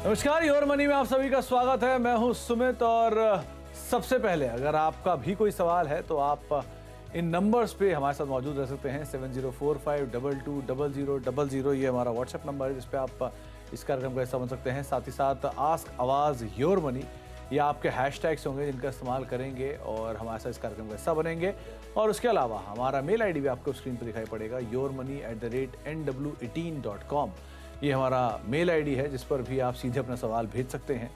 नमस्कार, your money में आप सभी का स्वागत है। मैं हूं सुमित और सबसे पहले अगर आपका भी कोई सवाल है तो आप इन नंबर्स पे हमारे साथ मौजूद रह सकते हैं। 7045220000 ये हमारा व्हाट्सएप नंबर है जिस पे आप इस कार्यक्रम का हिस्सा बन सकते हैं। साथ ही साथ आस्क आवाज़ योर मनी ये आपके हैशटैग्स होंगे जिनका इस्तेमाल करेंगे और हमारे साथ इस कार्यक्रम का हिस्सा बनेंगे। और उसके अलावा हमारा मेल आईडी भी आपको स्क्रीन पर दिखाई पड़ेगा, yourmoney@nw18.com। ये हमारा मेल आईडी है जिस पर भी आप सीधे अपना सवाल भेज सकते हैं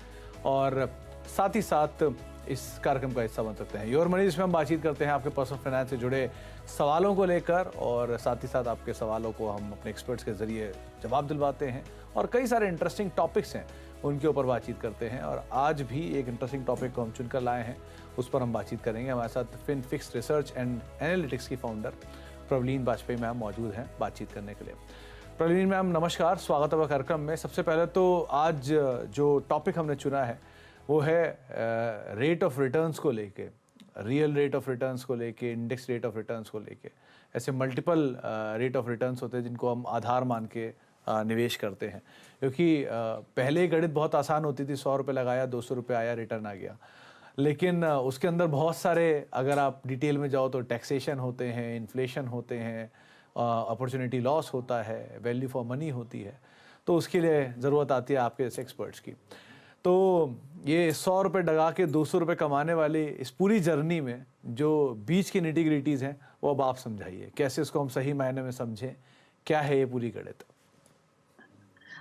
और साथ ही साथ इस कार्यक्रम का हिस्सा बन सकते हैं। योर मनी जिसमें हम बातचीत करते हैं आपके पर्सनल फाइनेंस से जुड़े सवालों को लेकर और साथ ही साथ आपके सवालों को हम अपने एक्सपर्ट्स के ज़रिए जवाब दिलवाते हैं और कई सारे इंटरेस्टिंग टॉपिक्स हैं उनके ऊपर बातचीत करते हैं। और आज भी एक इंटरेस्टिंग टॉपिक को हम चुनकर लाए हैं, उस पर हम बातचीत करेंगे। हमारे साथ फिनफिक्स रिसर्च एंड एनालिटिक्स की फाउंडर प्रवीण बाजपेयी मैम मौजूद हैं बातचीत करने के लिए। प्रवीण मैम नमस्कार, स्वागत है कार्यक्रम में। सबसे पहले तो आज जो टॉपिक हमने चुना है वो है रेट ऑफ रिटर्न्स को लेके, रियल रेट ऑफ रिटर्न्स को लेके, इंडेक्स रेट ऑफ रिटर्न्स को लेके। ऐसे मल्टीपल रेट ऑफ रिटर्न्स होते हैं जिनको हम आधार मान के निवेश करते हैं, क्योंकि पहले गणित बहुत आसान होती थी, 100 रुपये लगाया 200 रुपये आया, रिटर्न आ गया। लेकिन उसके अंदर बहुत सारे, अगर आप डिटेल में जाओ तो टैक्सेशन होते हैं, इन्फ्लेशन होते हैं, अपॉर्चुनिटी लॉस होता है, वैल्यू फॉर मनी होती है। तो उसके लिए ज़रूरत आती है आपके जैसे एक्सपर्ट्स की। तो ये 100 रुपये डगा के 200 रुपये कमाने वाली इस पूरी जर्नी में जो बीच की निटी-ग्रिटीज़ हैं वो अब आप समझाइए, कैसे उसको हम सही मायने में समझें, क्या है ये पूरी गणित?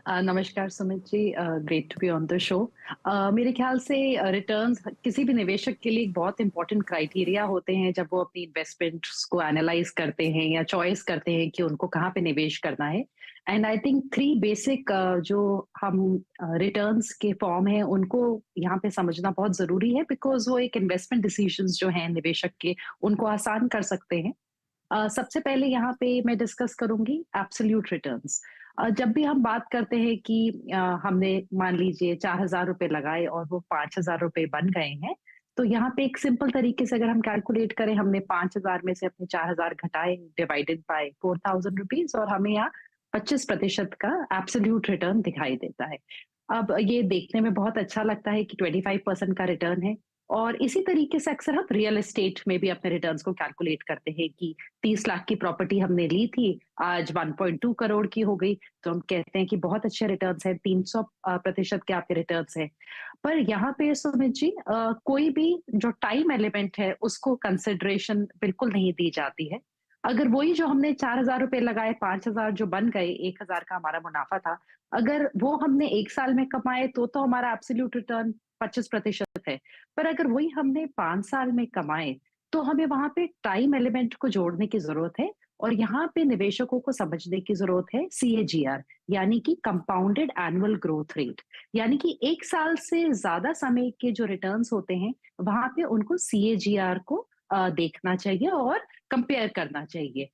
नमस्कार Sumit ji, great to be on the show. मेरे ख्याल से रिटर्न्स किसी भी निवेशक के लिए एक बहुत इंपॉर्टेंट क्राइटेरिया होते हैं जब वो अपनी इन्वेस्टमेंट्स को एनालाइज करते हैं या चॉइस करते हैं कि उनको कहाँ पे निवेश करना है। एंड आई थिंक 3 बेसिक जो हम रिटर्न्स के फॉर्म हैं उनको यहाँ पे समझना बहुत जरूरी है, बिकॉज वो एक इन्वेस्टमेंट डिसीजंस जो हैं निवेशक के उनको आसान कर सकते हैं। सबसे पहले यहाँ पे मैं डिस्कस करूंगी एब्सोल्यूट रिटर्न्स। जब भी हम बात करते हैं कि हमने मान लीजिए 4,000 रुपए लगाए और वो 5,000 रुपए बन गए हैं, तो यहाँ पे एक सिंपल तरीके से अगर हम कैलकुलेट करें, हमने 5,000 में से अपने 4,000 घटाए, डिवाइडेड बाय 4,000 रुपीज, और हमें यहाँ 25% का एब्सोल्यूट रिटर्न दिखाई देता है। अब ये देखने में बहुत अच्छा लगता है कि 25% का रिटर्न है। और इसी तरीके से अक्सर हम रियल एस्टेट में भी अपने रिटर्न्स को कैलकुलेट करते हैं कि 30 लाख की प्रॉपर्टी हमने ली थी, आज 1.2 करोड़ की हो गई, तो हम कहते हैं कि बहुत अच्छे रिटर्न्स हैं, 300% के आपके रिटर्न्स हैं। पर यहाँ पे सुमित जी, कोई भी जो टाइम एलिमेंट है उसको कंसिडरेशन बिल्कुल नहीं दी जाती है। अगर वही जो हमने 4,000 रुपए लगाए, 5,000 जो बन गए, 1,000 का हमारा मुनाफा था, अगर वो हमने 1 साल में कमाए तो हमारा एब्सोल्यूट रिटर्न 25% है। पर अगर वही हमने 5 साल में कमाए तो हमें वहां पे टाइम एलिमेंट को जोड़ने की जरूरत है। और यहाँ पे निवेशकों को समझने की जरूरत है CAGR, यानी कि कंपाउंडेड एनुअल ग्रोथ रेट। यानी कि 1 साल से ज्यादा समय के जो रिटर्न्स होते हैं वहां पे उनको CAGR को देखना चाहिए और कंपेयर करना चाहिए।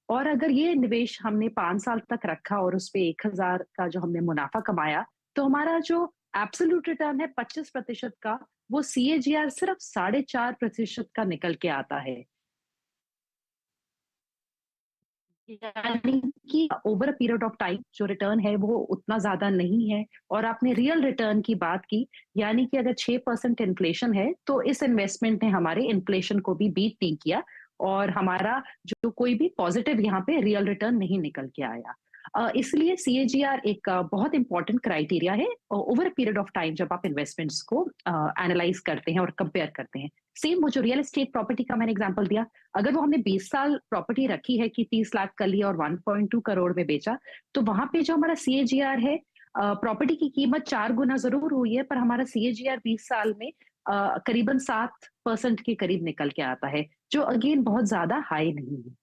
और अगर ये निवेश हमने 5 साल तक रखा और उस पे 1,000 का जो हमने मुनाफा कमाया, तो हमारा जो एब्सोल्यूट रिटर्न है 25% का, वो CAGR सिर्फ 4.5% का निकल के आता है। यानी कि over a period of time जो रिटर्न है वो उतना ज्यादा नहीं है। और आपने रियल रिटर्न की बात की, यानी कि अगर 6% इन्फ्लेशन है तो इस इन्वेस्टमेंट ने हमारे इन्फ्लेशन को भी बीट नहीं किया और हमारा जो कोई भी पॉजिटिव यहाँ पे रियल रिटर्न नहीं निकल के आया। इसलिए CAGR एक बहुत इंपॉर्टेंट क्राइटेरिया है ओवर पीरियड ऑफ टाइम जब आप इन्वेस्टमेंट्स को एनालाइज करते हैं और कंपेयर करते हैं। सेम वो जो रियल एस्टेट प्रॉपर्टी का मैंने एग्जांपल दिया, अगर वो हमने 20 साल प्रॉपर्टी रखी है कि 30 लाख कर लिया और 1.2 करोड़ में बेचा, तो वहां पे जो हमारा CAGR है, प्रॉपर्टी की कीमत 4 गुना जरूर हुई है, पर हमारा CAGR 20 साल में करीबन 7% के करीब निकल के आता है, जो अगेन बहुत ज्यादा हाई नहीं है।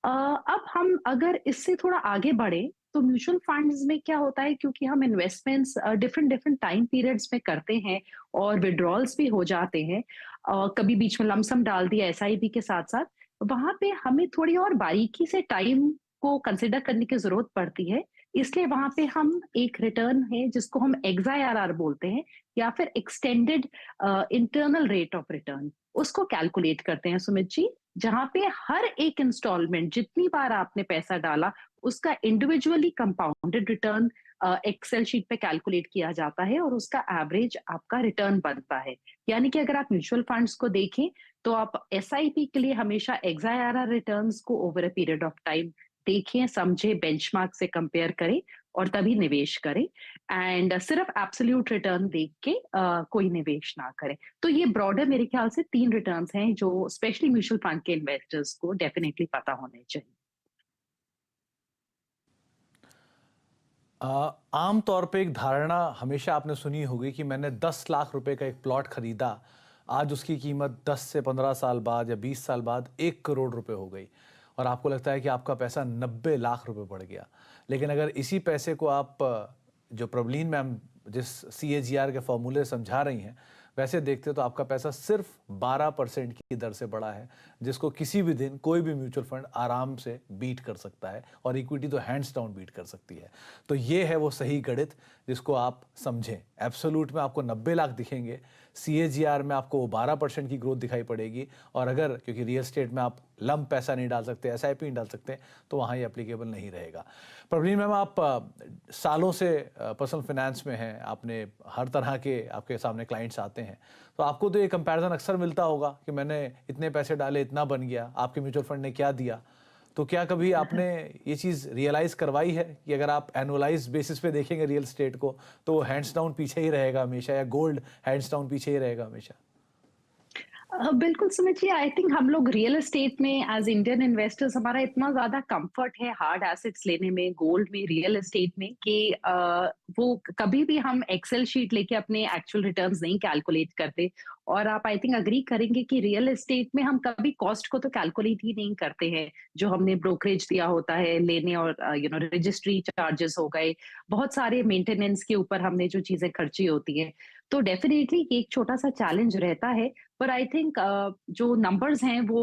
अब हम अगर इससे थोड़ा आगे बढ़े तो म्यूचुअल फंड्स में क्या होता है, क्योंकि हम investments different different time periods में करते हैं और विड्रॉल्स भी हो जाते हैं, कभी बीच में लमसम डाल दिया SIP के साथ साथ, वहां पे हमें थोड़ी और बारीकी से टाइम को कंसिडर करने की जरूरत पड़ती है। इसलिए वहां पे हम एक रिटर्न है जिसको हम XIRR बोलते हैं, या फिर extended internal rate of return, उसको कैलकुलेट करते हैं सुमित जी, जहां पे हर एक इंस्टॉलमेंट जितनी बार आपने पैसा डाला उसका individually compounded return excel sheet पे कैलकुलेट किया जाता है और उसका एवरेज आपका रिटर्न बनता है। यानी कि अगर आप म्यूचुअल फंड्स को देखें, तो आप एसआईपी के लिए हमेशा एक्स-आईआरआर रिटर्न्स को over a period of time देखें, समझें, बेंचमार्क से कंपेयर करें और तभी निवेश करें। एंड सिर्फ एब्सोल्यूट रिटर्न देख के कोई निवेश ना करें। तो ये ब्रॉडर मेरे ख्याल से 3 रिटर्न्स हैं जो स्पेशली म्यूचुअल फंड के इन्वेस्टर्स को डेफिनिटली पता होने चाहिए। आम तौर पे एक धारणा हमेशा आपने सुनी होगी कि मैंने 10 लाख रुपए का एक प्लॉट खरीदा, आज उसकी कीमत 10 से 15 साल बाद या 20 साल बाद 1 करोड़ रुपए हो गई और आपको लगता है कि आपका पैसा 90 लाख रुपए बढ़ गया। लेकिन अगर इसी पैसे को आप जो प्रवलीन मैम जिस CAGR के फॉर्मूले समझा रही हैं वैसे देखते तो आपका पैसा सिर्फ 12% की दर से बढ़ा है, जिसको किसी भी दिन कोई भी म्यूचुअल फंड आराम से बीट कर सकता है और इक्विटी तो हैंड्स डाउन बीट कर सकती है। तो ये है वो सही गणित जिसको आप समझें। एब्सोल्यूट में आपको 90 लाख दिखेंगे, CAGR में आपको 12% की ग्रोथ दिखाई पड़ेगी और अगर क्योंकि रियल एस्टेट में आप लंप पैसा नहीं डाल सकते, SIP नहीं डाल सकते, तो वहाँ ये एप्लीकेबल नहीं रहेगा। प्रवीण मैम, आप सालों से पर्सनल फाइनेंस में हैं, आपने हर तरह के आपके सामने क्लाइंट्स आते हैं, तो आपको तो ये कंपैरिजन अक्सर मिलता होगा कि मैंने इतने पैसे डाले, इतना बन गया, आपके म्यूचुअल फंड ने क्या दिया। तो क्या कभी आपने ये चीज़ रियलाइज़ करवाई है कि अगर आप एनुअलाइज बेसिस पे देखेंगे रियल एस्टेट को तो वो हैंड्स डाउन पीछे ही रहेगा हमेशा, या गोल्ड हैंड्स डाउन पीछे ही रहेगा हमेशा? बिल्कुल सुमित जी, आई थिंक हम लोग रियल एस्टेट में एज इंडियन इन्वेस्टर्स हमारा इतना ज्यादा कंफर्ट है हार्ड एसेट्स लेने में, गोल्ड में, रियल एस्टेट में कि वो कभी भी हम एक्सेल शीट लेके अपने एक्चुअल रिटर्न्स नहीं कैलकुलेट करते। और आप आई थिंक अग्री करेंगे कि रियल एस्टेट में हम कभी कॉस्ट को तो कैलकुलेट ही नहीं करते हैं, जो हमने ब्रोकरेज दिया होता है लेने और रजिस्ट्री चार्जेस हो गए, बहुत सारे मेंटेनेंस के ऊपर हमने जो चीजें खर्ची होती है। तो डेफिनेटली एक छोटा सा चैलेंज रहता है, पर आई थिंक जो नंबर्स हैं वो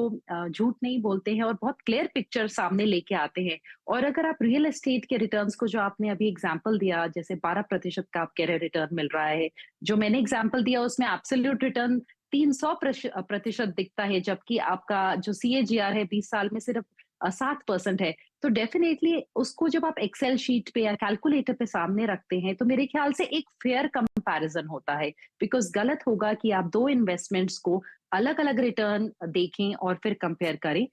झूठ नहीं बोलते हैं और बहुत क्लियर पिक्चर सामने लेके आते हैं। और अगर आप रियल एस्टेट के रिटर्न्स को, जो आपने अभी एग्जांपल दिया, जैसे 12% का आप कह रहे रिटर्न मिल रहा है, जो मैंने एग्जांपल दिया उसमें एब्सोल्यूट रिटर्न 300% दिखता है, जबकि आपका जो CAGR है 20 साल में सिर्फ 7% है। तो डेफिनेटली उसको जब आप एक्सेल शीट पे या कैलकुलेटर पे सामने रखते हैं तो मेरे ख्याल से एक फेयर कंपैरिजन होता है। बिकॉज गलत होगा कि आप दो इन्वेस्टमेंट्स को अलग अलग रिटर्न देखें और फिर कंपेयर करें।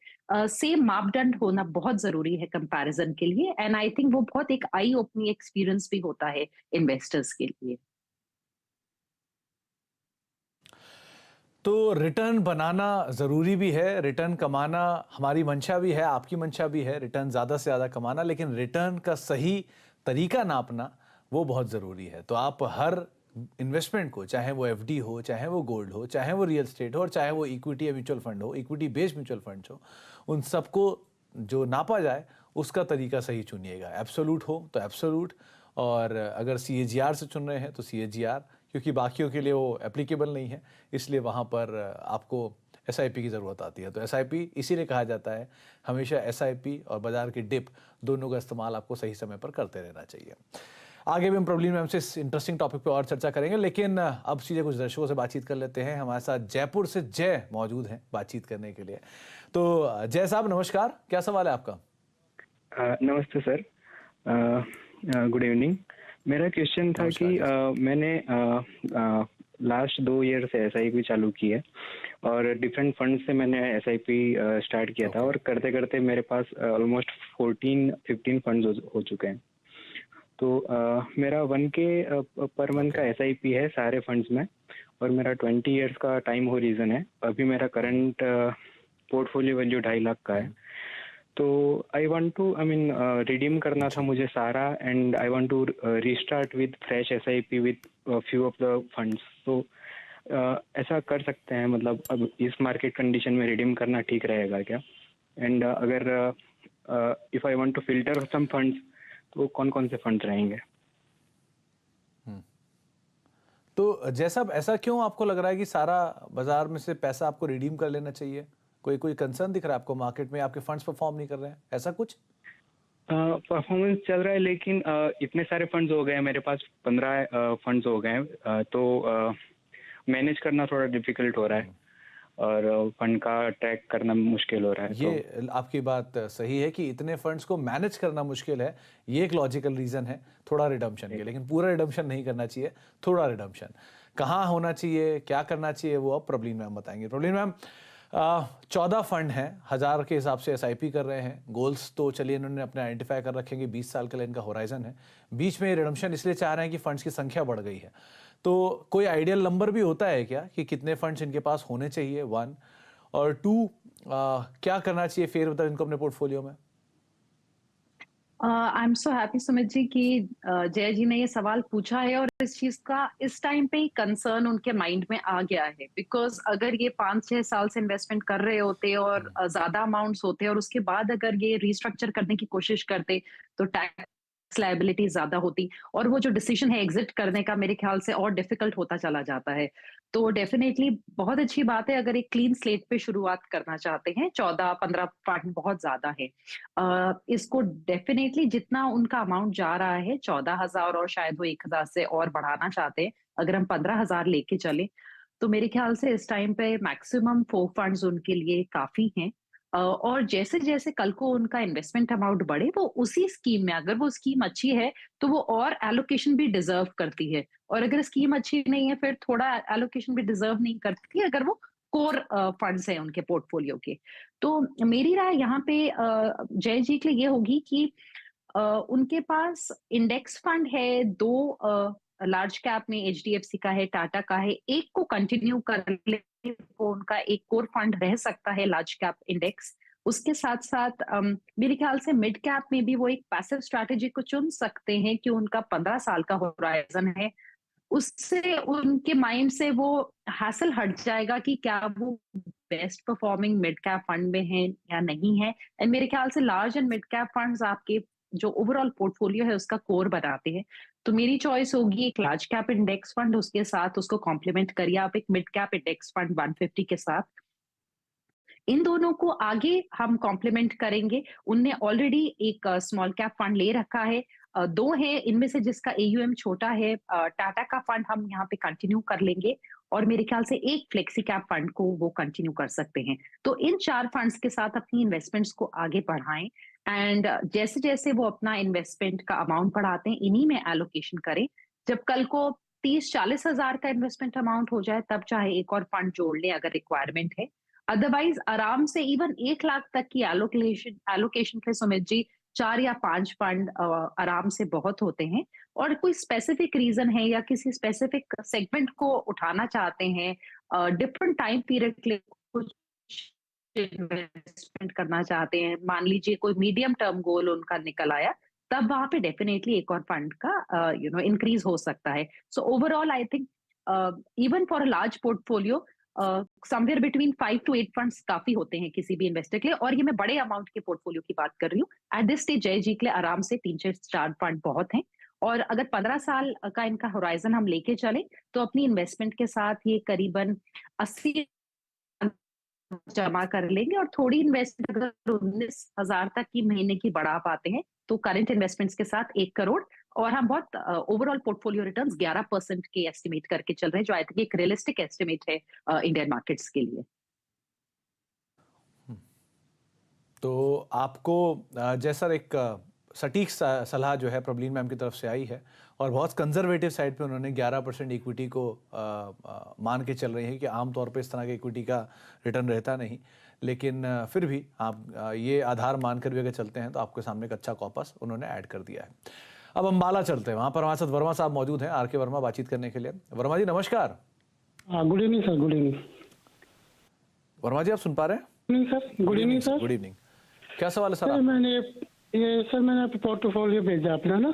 सेम मापदंड होना बहुत जरूरी है कंपैरिजन के लिए, एंड आई थिंक वो बहुत एक आई ओपनिंग एक्सपीरियंस भी होता है इन्वेस्टर्स के लिए। तो रिटर्न बनाना ज़रूरी भी है, रिटर्न कमाना हमारी मंशा भी है, आपकी मंशा भी है, रिटर्न ज़्यादा से ज़्यादा कमाना, लेकिन रिटर्न का सही तरीका नापना वो बहुत ज़रूरी है। तो आप हर इन्वेस्टमेंट को, चाहे वो FD हो, चाहे वो गोल्ड हो, चाहे वो रियल एस्टेट हो और चाहे वो इक्विटी या म्यूचुअल फंड हो, इक्विटी बेस्ड म्यूचुअल फंड हो, उन सबको जो नापा जाए उसका तरीका सही चुनिएगा। एब्सोल्यूट हो तो एब्सोल्यूट, और अगर CAGR से चुन रहे हैं तो CAGR, क्योंकि बाकियों के लिए वो एप्लीकेबल नहीं है, इसलिए वहाँ पर आपको SIP की ज़रूरत आती है। तो SIP इसीलिए कहा जाता है, हमेशा SIP और बाजार की डिप दोनों का इस्तेमाल आपको सही समय पर करते रहना चाहिए। आगे भी हम प्रॉब्लम मैम से इस इंटरेस्टिंग टॉपिक पे और चर्चा करेंगे, लेकिन अब सीधे कुछ दर्शकों से बातचीत कर लेते हैं। हमारे साथ जयपुर से जय मौजूद हैं बातचीत करने के लिए। तो जय साहब नमस्कार, क्या सवाल है आपका? नमस्ते सर, गुड इवनिंग। मेरा क्वेश्चन था कि मैंने लास्ट 2 ईयर से SIP चालू की है और डिफरेंट फंड से मैंने SIP स्टार्ट किया था, और करते करते मेरे पास ऑलमोस्ट 14-15 फंड्स हो चुके हैं। तो मेरा 1K पर मंथ का SIP है सारे फंड्स में, और मेरा 20 ईयर्स का टाइम होरिजन है। अभी मेरा करंट पोर्टफोलियो वैल्यू 2.5 लाख का है। तो आई वांट टू रिडीम करना था मुझे सारा, and I want to restart with fresh SIP with few of the funds. तो ऐसा कर सकते हैं, मतलब अब इस मार्केट कंडीशन में रिडीम करना ठीक रहेगा क्या? एंड अगर if I want to filter some funds, तो कौन कौन से फंड्स रहेंगे? तो जैसा ऐसा क्यों आपको लग रहा है कि सारा बाजार में से पैसा आपको रिडीम कर लेना चाहिए? कोई कंसर्न दिख रहा है आपको मार्केट में, आपके फंड्स परफॉर्म नहीं कर रहे हैं, ऐसा कुछ? परफॉर्मेंस चल रहा है, लेकिन इतने सारे फंड्स हो गए हैं मेरे पास, 15 फंड्स हो गए हैं, तो मैनेज करना थोड़ा डिफिकल्ट हो रहा है। और फंड का ट्रैक करना मुश्किल हो रहा है। ये आपकी बात सही है कि इतने फंड्स को मैनेज करना मुश्किल है, ये एक लॉजिकल रीज़न है थोड़ा रिडम्पशन के, लेकिन पूरा रिडम्पशन नहीं करना चाहिए, थोड़ा रिडम्पशन। कहाँ होना चाहिए, क्या करना चाहिए, वो अब प्रवीण मैम बताएंगे। प्रवीण मैम, 14 फंड हैं, 1000 के हिसाब से SIP कर रहे हैं। गोल्स तो चलिए इन्होंने अपने आइडेंटिफाई कर रखे हैं कि 20 साल के लिए इनका होराइजन है। बीच में रिडम्पशन इसलिए चाह रहे हैं कि फंड्स की संख्या बढ़ गई है। तो कोई आइडियल नंबर भी होता है क्या कि कितने फंड्स इनके पास होने चाहिए, 1, और 2 क्या करना चाहिए फिर मतलब इनको अपने पोर्टफोलियो में? I am so happy Sumit ji कि जय जी ने ये सवाल पूछा है और इस चीज का इस टाइम पे ही कंसर्न उनके माइंड में आ गया है। बिकॉज अगर ये 5-6 साल से इन्वेस्टमेंट कर रहे होते और ज्यादा अमाउंट्स होते और उसके बाद अगर ये रिस्ट्रक्चर करने की कोशिश करते तो टैक्स लायबिलिटी ज्यादा होती और वो जो डिसीजन है एग्जिट करने का मेरे ख्याल से और डिफिकल्ट होता चला जाता है। तो डेफिनेटली बहुत अच्छी बात है अगर एक क्लीन स्लेट पे शुरुआत करना चाहते हैं। 14-15 फंड बहुत ज्यादा है। इसको डेफिनेटली जितना उनका अमाउंट जा रहा है 14,000 और शायद वो 1,000 से और बढ़ाना चाहते हैं। अगर हम 15,000 लेके चले तो मेरे ख्याल से इस टाइम पे मैक्सिमम 4 फंड्स उनके लिए काफी हैं। और जैसे जैसे कल को उनका इन्वेस्टमेंट अमाउंट बढ़े वो उसी स्कीम में, अगर वो स्कीम अच्छी है तो वो और एलोकेशन भी डिजर्व करती है, और अगर स्कीम अच्छी नहीं है फिर थोड़ा एलोकेशन भी डिजर्व नहीं करती अगर वो कोर फंड्स है उनके पोर्टफोलियो के। तो मेरी राय यहाँ पे जय जी के लिए ये होगी कि उनके पास इंडेक्स फंड है, 2 लार्ज कैप में HDFC का है, टाटा का है, एक को कंटिन्यू कर ले वो उनका एक कोर फंड रह सकता है लार्ज कैप इंडेक्स। उसके साथ साथ मेरे ख्याल से मिड कैप में भी वो एक पैसिव स्ट्रैटेजी को चुन सकते हैं कि उनका 15 साल का होराइजन है। उससे उनके माइंड से वो हासिल हट जाएगा कि क्या वो best performing mid cap fund में है या नहीं है। एंड मेरे ख्याल से large and mid cap funds आपके जो ओवरऑल पोर्टफोलियो है उसका कोर बनाते हैं। तो मेरी चॉइस होगी एक लार्ज कैप इंडेक्स फंड, उसके साथ उसको कॉम्प्लीमेंट करिए आप एक मिड कैप इंडेक्स फंड 150 के साथ। इन दोनों को आगे हम कॉम्प्लीमेंट करेंगे। उनने ऑलरेडी एक स्मॉल कैप फंड ले रखा है, 2 है इनमें से जिसका AUM छोटा है। टाटा का फंड हम यहाँ पे कंटिन्यू कर लेंगे और मेरे ख्याल से एक फ्लेक्सी कैप फंड को वो कंटिन्यू कर सकते हैं। तो इन 4 फंड्स के साथ अपनी इन्वेस्टमेंट्स को आगे बढ़ाएं एंड जैसे जैसे वो अपना इन्वेस्टमेंट का अमाउंट बढ़ाते हैं इन्हीं में एलोकेशन करें। जब कल को 30-40 हजार का इन्वेस्टमेंट अमाउंट हो जाए तब चाहे एक और फंड जोड़ लें अगर रिक्वायरमेंट है। अदरवाइज आराम से इवन 1 लाख तक की एलोकेशन के सुमित जी 4 या 5 फंड आराम से बहुत होते हैं। और कोई स्पेसिफिक रीजन है या किसी स्पेसिफिक सेगमेंट को उठाना चाहते हैं, डिफरेंट टाइम पीरियड के लिए कुछ इन्वेस्टमेंट करना चाहते हैं, मान लीजिए कोई मीडियम टर्म गोल उनका निकल आया, तब वहां पे डेफिनेटली एक और फंड का इंक्रीज हो सकता है। So overall I think even for a large portfolio somewhere between 5 to 8 funds काफी होते हैं किसी भी इन्वेस्टर के लिए, और ये मैं बड़े अमाउंट के पोर्टफोलियो की बात कर रही हूँ। एट दिस स्टेज जय जी के लिए आराम से 3-4 फंड बहुत हैं। और अगर 15 साल का इनका होराइजन हम लेके चले तो अपनी इन्वेस्टमेंट के साथ ये करीबन 80 जमा कर लेंगे और थोड़ी इन्वेस्टमेंट अगर 19,000 तक की महीने की बढ़ा पाते हैं तो करंट इन्वेस्टमेंट्स के साथ 1 करोड़, और हम बहुत ओवरऑल पोर्टफोलियो रिटर्न्स 11% के एस्टिमेट करके चल रहे हैं जो आई थिंक एक रियलिस्टिक एस्टिमेट है इंडियन मार्केट्स के लिए। तो आपको जैसा एक सटीक सलाह जो है प्रवीण मैम की तरफ से आई है और बहुत कंजर्वेटिव साइड पे उन्होंने 11% इक्विटी को मान के चल रही हैं कि आमतौर पे इस तरह के इक्विटी का रिटर्न रहता नहीं, लेकिन फिर भी आप ये आधार मानकर भी अगर चलते हैं तो आपके सामने एक अच्छा कॉपस उन्होंने ऐड कर दिया है। अब अम्बाला चलते हैं, वहाँ पर हमारे साथ वर्मा साहब मौजूद हैं, RK वर्मा, बातचीत करने के लिए। वर्मा जी नमस्कार। Good evening sir. Good evening Verma ji, आप सुन पा रहे हैं? Sir. Good evening sir. Good evening. क्या सवाल है सर? मैंने आपको पोर्टफोलियो भेजा अपना ना,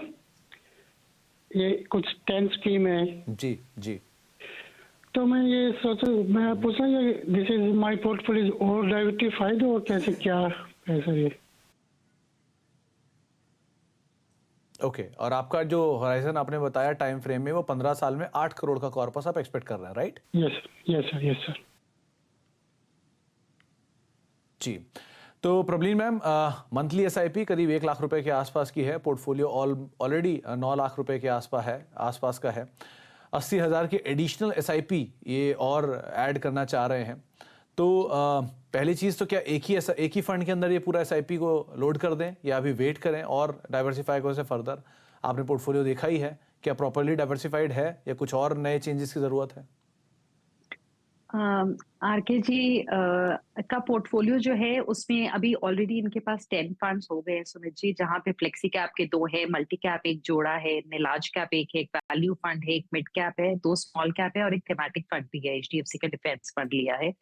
ये कुछ 10 स्कीम है जी जी। तो मैं ये सोचा, मैं पूछा ये दिस इज माय पोर्टफोलियो और डाइवर्सिफाइड और कैसे क्या है सर ये? ओके, और आपका जो होराइजन आपने बताया टाइम फ्रेम में वो 15 साल में 8 करोड़ का कॉर्पस आप एक्सपेक्ट कर रहे हैं, राइट? Yes sir. जी। तो प्रवीण मैम, मंथली SIP करीब 1 लाख रुपए के आसपास की है, पोर्टफोलियो ऑलरेडी 9 लाख रुपए के आसपास का है। 80,000 की एडिशनल SIP ये और ऐड करना चाह रहे हैं। तो पहली चीज़ तो क्या एक ही फंड के अंदर ये पूरा एसआईपी को लोड कर दें या अभी वेट करें और डाइवर्सिफाई को से फर्दर? आपने पोर्टफोलियो देखा ही है, क्या प्रॉपर्ली डाइवर्सिफाइड है या कुछ और नए चेंजेस की ज़रूरत है? आरके जी का पोर्टफोलियो जो है उसमें अभी ऑलरेडी इनके पास 10 फंड्स हो गए हैं सुमित जी, जहां पे फ्लेक्सी कैप के 2 है, मल्टी कैप एक जोड़ा है, लार्ज कैप एक है, एक वैल्यू फंड है, एक मिड कैप है, 2 स्मॉल कैप है और एक थेमैटिक फंड भी है। एचडीएफसी का डिफेंस फंड लिया है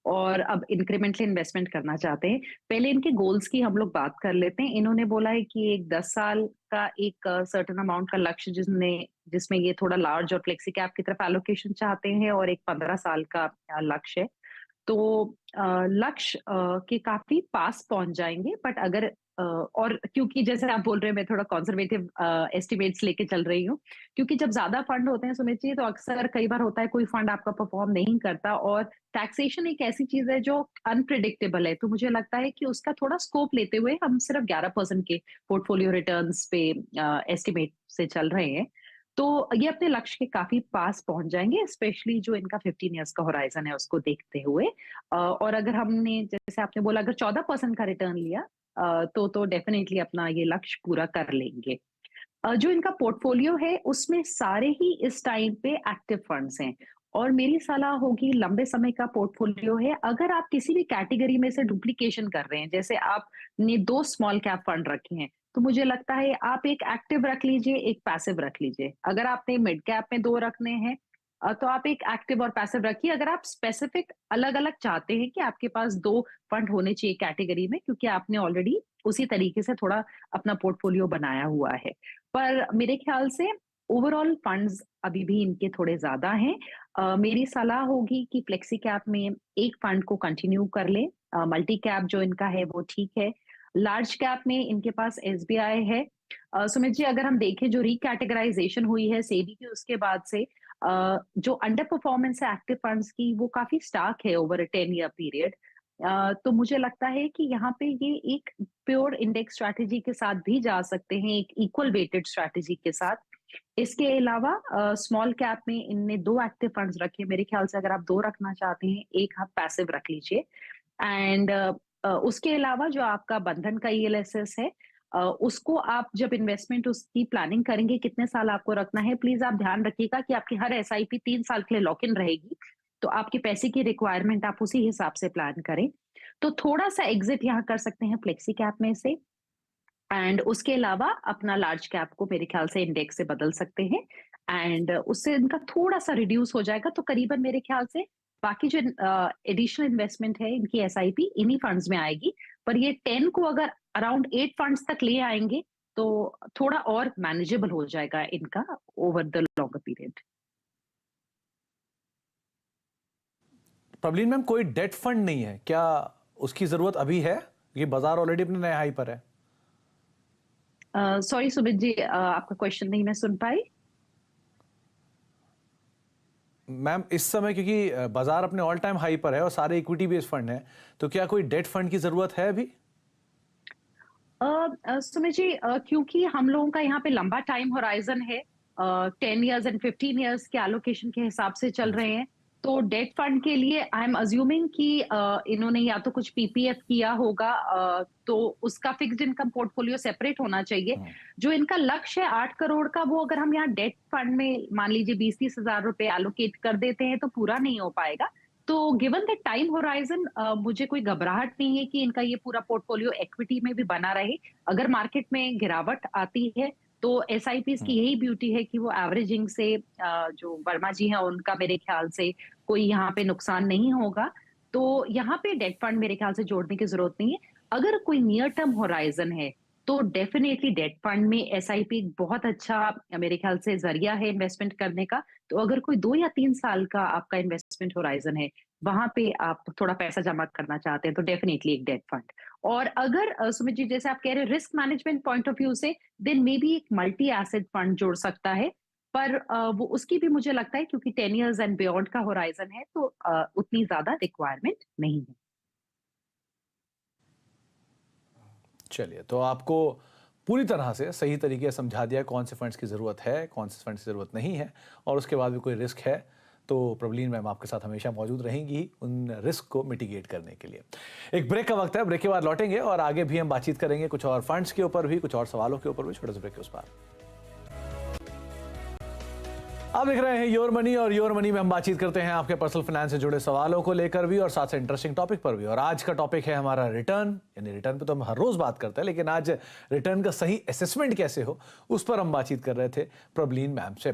और अब इंक्रीमेंटली इन्वेस्टमेंट करना चाहते हैं। पहले इनके गोल्स की हम लोग बात कर लेते हैं। इन्होंने बोला है कि एक 10 साल का एक सर्टेन अमाउंट का लक्ष्य जिसमें ये थोड़ा लार्ज और फ्लेक्सी कैप की तरफ एलोकेशन चाहते हैं और एक 15 साल का लक्ष्य है। तो लक्ष्य के काफी पास पहुंच जाएंगे, बट अगर और क्योंकि जैसे आप बोल रहे हैं मैं थोड़ा कंजर्वेटिव एस्टिमेट्स लेके चल रही हूँ, क्योंकि जब ज्यादा फंड होते हैं सुमित जी तो अक्सर कई बार होता है कोई फंड आपका परफॉर्म नहीं करता और टैक्सेशन एक ऐसी चीज है जो अनप्रिडिक्टेबल है। तो मुझे लगता है कि उसका थोड़ा स्कोप लेते हुए हम सिर्फ 11% के पोर्टफोलियो रिटर्न्स पे एस्टिमेट से चल रहे हैं। तो ये अपने लक्ष्य के काफी पास पहुंच जाएंगे, स्पेशली जो इनका 15 इयर्स का होराइजन है उसको देखते हुए। और अगर हमने जैसे आपने बोला अगर 14% का रिटर्न लिया तो डेफिनेटली अपना ये लक्ष्य पूरा कर लेंगे। जो इनका पोर्टफोलियो है उसमें सारे ही इस टाइम पे एक्टिव फंड्स हैं और मेरी सलाह होगी लंबे समय का पोर्टफोलियो है। अगर आप किसी भी कैटेगरी में से डुप्लीकेशन कर रहे हैं, जैसे आपने 2 स्मॉल कैप फंड रखे हैं, तो मुझे लगता है आप एक एक्टिव रख लीजिए, एक पैसिव रख लीजिए। अगर आपने मिड कैप में 2 रखने हैं तो आप एक एक्टिव और पैसिव रखिए। अगर आप स्पेसिफिक अलग अलग चाहते हैं कि आपके पास 2 फंड होने चाहिए कैटेगरी में, क्योंकि आपने ऑलरेडी उसी तरीके से थोड़ा अपना पोर्टफोलियो बनाया हुआ है, पर मेरे ख्याल से ओवरऑल फंड्स अभी भी इनके थोड़े ज्यादा हैं। मेरी सलाह होगी कि फ्लेक्सी कैप में एक फंड को कंटिन्यू कर ले, मल्टी कैप जो इनका है वो ठीक है, लार्ज कैप में इनके पास एसबीआई है। सुमित जी अगर हम देखें जो रिकैटेगराइजेशन हुई है सेबी की उसके बाद से जो अंडर परफॉर्मेंस है एक्टिव फंड्स की वो काफी स्टार्क है ओवर अ 10 ईयर पीरियड। तो मुझे लगता है कि यहाँ पे ये एक प्योर इंडेक्स स्ट्रैटेजी के साथ भी जा सकते हैं, एक इक्वल वेटेड स्ट्रैटेजी के साथ। इसके अलावा स्मॉल कैप में इनने 2 एक्टिव फंड्स रखे। मेरे ख्याल से अगर आप 2 रखना चाहते हैं, एक आप पैसिव रख लीजिए। एंड उसके अलावा जो आपका बंधन का ईएलएसएस है उसको आप जब इन्वेस्टमेंट उसकी प्लानिंग करेंगे कितने साल आपको रखना है, प्लीज आप ध्यान रखिएगा कि आपकी हर एसआईपी 3 साल के लिए लॉक इन रहेगी, तो आपके पैसे की रिक्वायरमेंट आप उसी हिसाब से प्लान करें। तो थोड़ा सा एग्जिट यहाँ कर सकते हैं फ्लेक्सी कैप में से, एंड उसके अलावा अपना लार्ज कैप को मेरे ख्याल से इंडेक्स से बदल सकते हैं एंड उससे इनका थोड़ा सा रिड्यूस हो जाएगा। तो करीबन मेरे ख्याल से बाकी जो एडिशनल इन्वेस्टमेंट है इनकी एसआईपी इन्हीं फंड्स में आएगी, पर ये 10 को अगर अराउंड 8 फंड्स तक ले आएंगे तो थोड़ा और मैनेजेबल हो जाएगा इनका over the longer period. Prableen ma'am, कोई डेट फंड नहीं है क्या? उसकी जरूरत अभी है? ये बाजार ऑलरेडी अपने नए हाई पर है। सॉरी सुमित जी आपका क्वेश्चन नहीं मैं सुन पाई। मैम इस समय क्योंकि बाजार अपने ऑल टाइम हाई पर है और सारे इक्विटी बेस्ड फंड हैं, तो क्या कोई डेट फंड की जरूरत है अभी? सुमित जी क्योंकि हम लोगों का यहाँ पे लंबा टाइम होराइजन है, 10 इयर्स एंड 15 इयर्स के एलोकेशन के हिसाब से चल रहे हैं, तो डेट फंड के लिए आई एम अज्यूमिंग कि इन्होंने या तो कुछ पीपीएफ किया होगा, तो उसका फिक्स्ड इनकम पोर्टफोलियो सेपरेट होना चाहिए। जो इनका लक्ष्य है 8 करोड़ का, वो अगर हम यहाँ डेट फंड में मान लीजिए 20-30 हजार रुपए एलोकेट कर देते हैं तो पूरा नहीं हो पाएगा। तो गिवन द टाइम होराइजन मुझे कोई घबराहट नहीं है कि इनका ये पूरा पोर्टफोलियो इक्विटी में भी बना रहे। अगर मार्केट में गिरावट आती है तो एसआईपीज की यही ब्यूटी है कि वो एवरेजिंग से जो वर्मा जी हैं उनका मेरे ख्याल से कोई यहाँ पे नुकसान नहीं होगा। तो यहाँ पे डेट फंड मेरे ख्याल से जोड़ने की जरूरत नहीं है। अगर कोई नियर टर्म होराइजन है तो डेफिनेटली डेट फंड में एसआईपी बहुत अच्छा मेरे ख्याल से जरिया है इन्वेस्टमेंट करने का। तो अगर कोई 2 या 3 साल का आपका इन्वेस्टमेंट होराइजन है, वहां पे आप थोड़ा पैसा जमा करना चाहते हैं, तो डेफिनेटली एक डेट फंड। और अगर सुमित जी जैसे आप कह रहे हैं risk management point of view से, देन मे बी एक मल्टी एसेट फंड जोड़ सकता है, पर वो उसकी भी मुझे लगता है क्योंकि 10 इयर्स एंड बियॉन्ड का होराइजन है तो उतनी ज्यादा रिक्वायरमेंट नहीं है। चलिए, तो आपको पूरी तरह से सही तरीके से समझा दिया कौन से फंड्स की ज़रूरत है, कौन से फंड्स की ज़रूरत नहीं है और उसके बाद भी कोई रिस्क है तो प्रबलीन मैम आपके साथ हमेशा मौजूद रहेंगी उन रिस्क को मिटिगेट करने के लिए। एक ब्रेक का वक्त है, ब्रेक के बाद लौटेंगे और आगे भी हम बातचीत करेंगे कुछ और फंड्स के ऊपर भी, कुछ और सवालों के ऊपर भी। छोटे से ब्रेक के उस पार आप देख रहे हैं योर मनी, और योर मनी में हम बातचीत करते हैं आपके पर्सनल फाइनेंस से जुड़े सवालों को लेकर भी और साथ से इंटरेस्टिंग टॉपिक पर भी। और आज का टॉपिक है हमारा रिटर्न, यानी रिटर्न पे तो हम हर रोज बात करते हैं, लेकिन आज रिटर्न का सही असेसमेंट कैसे हो उस पर हम बातचीत कर रहे थे प्रबलीन मैम से।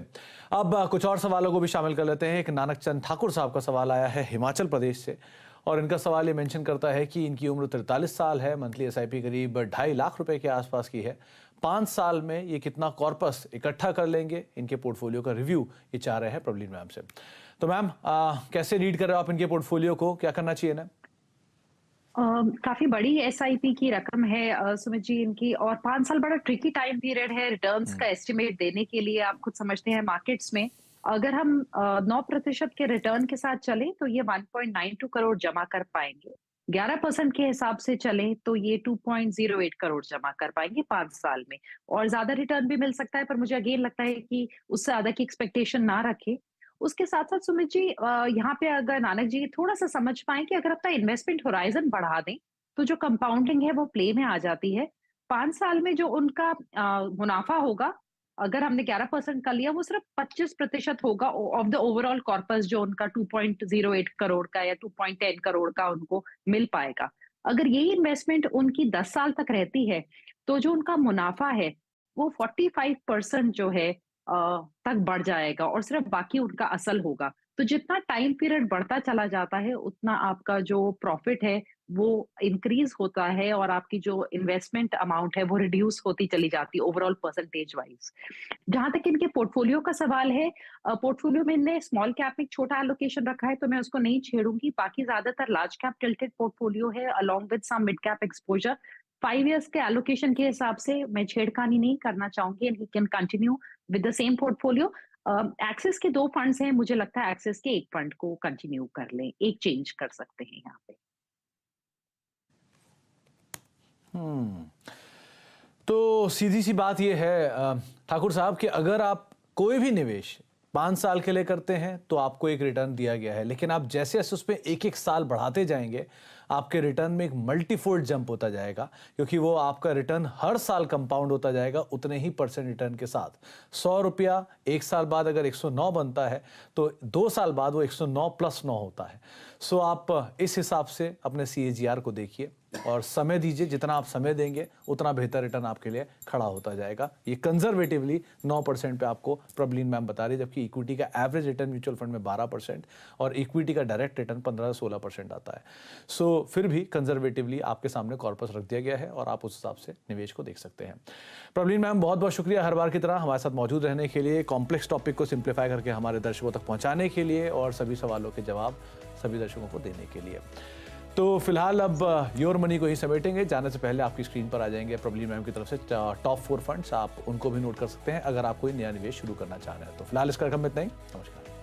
अब कुछ और सवालों को भी शामिल कर लेते हैं। एक नानक चंद ठाकुर साहब का सवाल आया है हिमाचल प्रदेश से, और इनका सवाल ये मेंशन करता है कि इनकी उम्र 43 साल है, मंथली एसआईपी करीब 2.5 लाख रुपए के आसपास की है। 5 साल में ये कितना कॉर्पस इकट्ठा कर लेंगे, इनके पोर्टफोलियो का रिव्यू ये चाह रहे हैं प्रबलीन मैम से। तो मैम कैसे रीड कर रहे हो आप इनके पोर्टफोलियो को, क्या करना चाहिए ना? काफी बड़ी एसआईपी की रकम है सुमित जी इनकी, और 5 साल बड़ा ट्रिकी टाइम पीरियड है रिटर्न्स का एस्टिमेट देने के लिए। आप खुद समझते हैं मार्केट्स में अगर हम 9% के रिटर्न के साथ चलें तो ये 1.92 करोड़ जमा कर पाएंगे। 11% के हिसाब से चलें तो ये 2.08 करोड़ जमा कर पाएंगे 5 साल में। और ज्यादा रिटर्न भी मिल सकता है, पर मुझे अगेन लगता है कि उससे ज्यादा की एक्सपेक्टेशन ना रखें। उसके साथ साथ सुमित जी यहाँ पे अगर नानक जी थोड़ा सा समझ पाए कि अगर अपना इन्वेस्टमेंट होराइजन बढ़ा दें तो जो कंपाउंडिंग है वो प्ले में आ जाती है। 5 साल में जो उनका मुनाफा होगा, अगर हमने 11% कर लिया, वो सिर्फ 25% होगा ऑफ द ओवरऑल कॉर्पस जो उनका 2.08 करोड़ का या 2.10 करोड़ का उनको मिल पाएगा। अगर यही इन्वेस्टमेंट उनकी 10 साल तक रहती है तो जो उनका मुनाफा है वो 45% जो है तक बढ़ जाएगा, और सिर्फ बाकी उनका असल होगा। तो जितना टाइम पीरियड बढ़ता चला जाता है उतना आपका जो प्रॉफिट है वो इंक्रीज होता है, और आपकी जो इन्वेस्टमेंट अमाउंट है वो रिड्यूस होती चली जाती है ओवरऑल परसेंटेज वाइज। जहां तक इनके पोर्टफोलियो का सवाल है, पोर्टफोलियो में इनने स्मॉल कैप में छोटा एलोकेशन रखा है तो मैं उसको नहीं छेड़ूंगी। बाकी ज्यादातर लार्ज कैप टिल्टेड पोर्टफोलियो है along with some mid cap exposure. 5 years के एलोकेशन के हिसाब से मैं छेड़खानी नहीं करना चाहूंगी, and he can continue with the same portfolio. Axis के 2 फंड्स हैं, मुझे लगता है एक्सिस के एक फंड को कंटिन्यू कर लें, एक चेंज कर सकते हैं यहाँ पे। तो सीधी सी बात यह है ठाकुर साहब कि अगर आप कोई भी निवेश 5 साल के लिए करते हैं तो आपको एक रिटर्न दिया गया है, लेकिन आप जैसे जैसे उसमें एक साल बढ़ाते जाएंगे आपके रिटर्न में एक मल्टीफोल्ड जंप होता जाएगा, क्योंकि वो आपका रिटर्न हर साल कंपाउंड होता जाएगा उतने ही परसेंट रिटर्न के साथ। 100 रुपया 1 साल बाद अगर 109 बनता है तो 2 साल बाद वो 109 + 9 होता है। सो आप इस हिसाब से अपने CAGR को देखिए और समय दीजिए, जितना आप समय देंगे उतना बेहतर रिटर्न आपके लिए खड़ा होता जाएगा। ये कंजर्वेटिवली 9% पे आपको प्रबलीन मैम बता रही है, जबकि इक्विटी का एवरेज रिटर्न म्यूचुअल फंड में 12% और इक्विटी का डायरेक्ट रिटर्न 15 से 16% आता है। सो फिर भी कंजर्वेटिवली आपके सामने कॉर्पस रख दिया गया है और आप उस हिसाब से निवेश को देख सकते हैं। प्रबलीन मैम बहुत बहुत शुक्रिया हर बार की तरह हमारे साथ मौजूद रहने के लिए, कॉम्प्लेक्स टॉपिक को सिंप्लीफाई करके हमारे दर्शकों तक पहुंचाने के लिए और सभी सवालों के जवाब सभी दर्शकों को देने के लिए। तो फिलहाल अब योर मनी को ही समेटेंगे। जाने से पहले आपकी स्क्रीन पर आ जाएंगे प्रबलीन मैम की तरफ से टॉप 4 फंड्स, आप उनको भी नोट कर सकते हैं अगर आप कोई नया निवेश शुरू करना चाह रहे हैं। तो फिलहाल इस कार्यक्रम में इतना ही। नमस्कार।